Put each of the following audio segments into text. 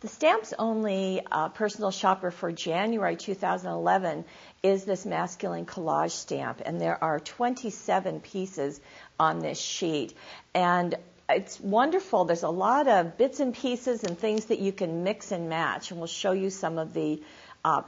The Stamps Only personal shopper for January 2011 is this masculine collage stamp, and there are 27 pieces on this sheet. And it's wonderful. There's a lot of bits and pieces and things that you can mix and match, and we'll show you some of the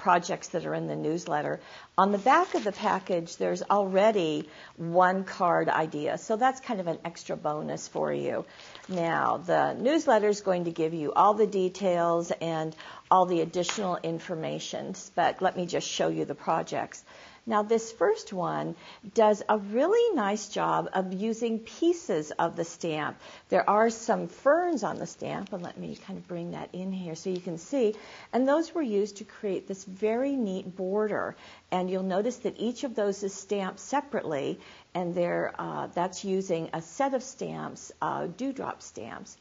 projects that are in the newsletter. On the back of the package, there's already one card idea, so that's kind of an extra bonus for you. Now, the newsletter is going to give you all the details and all the additional information, but let me just show you the projects. Now, this first one does a really nice job of using pieces of the stamp. There are some ferns on the stamp, and let me kind of bring that in here so you can see. And those were used to create this very neat border. And you'll notice that each of those is stamped separately, and that's using a set of stamps, dewdrop stamps.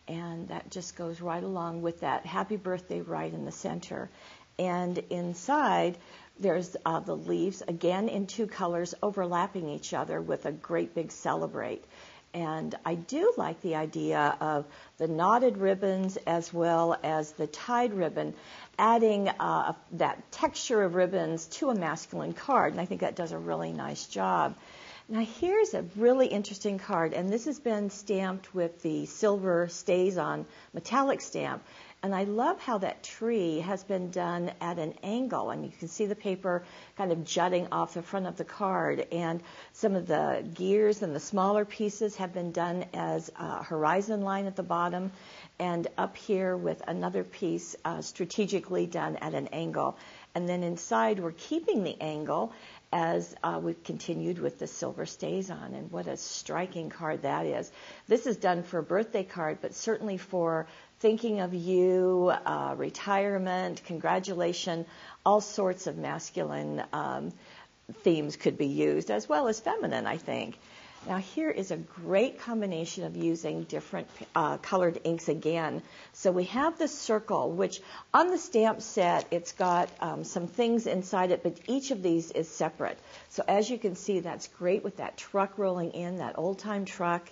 And that just goes right along with that happy birthday right in the center. And inside, there's the leaves, again in two colors, overlapping each other with a great big celebrate. And I do like the idea of the knotted ribbons as well as the tied ribbon, adding that texture of ribbons to a masculine card. And I think that does a really nice job. Now here's a really interesting card, and this has been stamped with the silver StazOn metallic stamp. And I love how that tree has been done at an angle, and you can see the paper kind of jutting off the front of the card. And some of the gears and the smaller pieces have been done as a horizon line at the bottom, and up here with another piece strategically done at an angle. And then inside we're keeping the angle as we've continued with the silver StazOn, and what a striking card that is. This is done for a birthday card, but certainly for thinking of you, retirement, congratulation, all sorts of masculine themes could be used, as well as feminine, I think. Now here is a great combination of using different colored inks again. So we have the circle, which on the stamp set, it's got some things inside it, but each of these is separate. So as you can see, that's great with that truck rolling in, that old-time truck.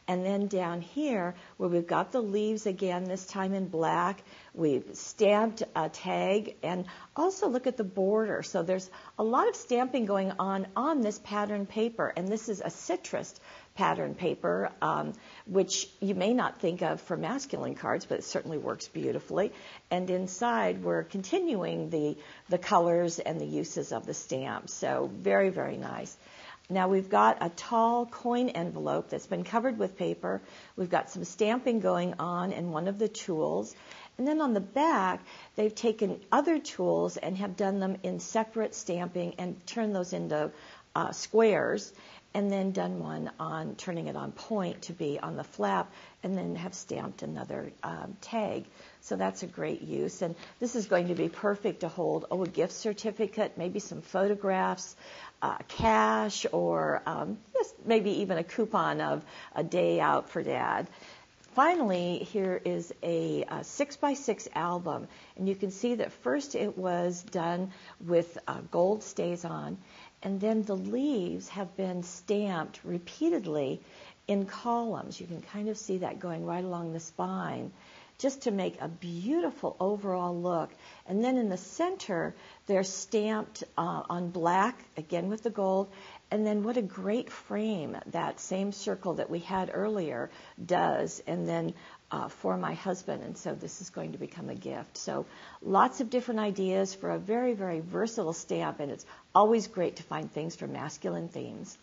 And then down here, where we've got the leaves again, this time in black, we've stamped a tag, and also look at the border. So there's a lot of stamping going on this pattern paper, and this is a citrus pattern paper, which you may not think of for masculine cards, but it certainly works beautifully. And inside, we're continuing the colors and the uses of the stamp. So very, very nice. Now we've got a tall coin envelope that's been covered with paper. We've got some stamping going on in one of the tools. And then on the back, they've taken other tools and have done them in separate stamping and turned those into squares, and then done one on turning it on point to be on the flap, and then have stamped another tag. So that's a great use. And this is going to be perfect to hold, a gift certificate, maybe some photographs, cash, or just maybe even a coupon of a day out for Dad. Finally, here is a 6x6 album, and you can see that first it was done with gold StazOn, and then the leaves have been stamped repeatedly in columns. You can kind of see that going right along the spine, just to make a beautiful overall look. And then in the center, they're stamped on black, again with the gold. And then what a great frame that same circle that we had earlier does, and then for my husband. And so this is going to become a gift. So lots of different ideas for a very, very versatile stamp, and it's always great to find things for masculine themes.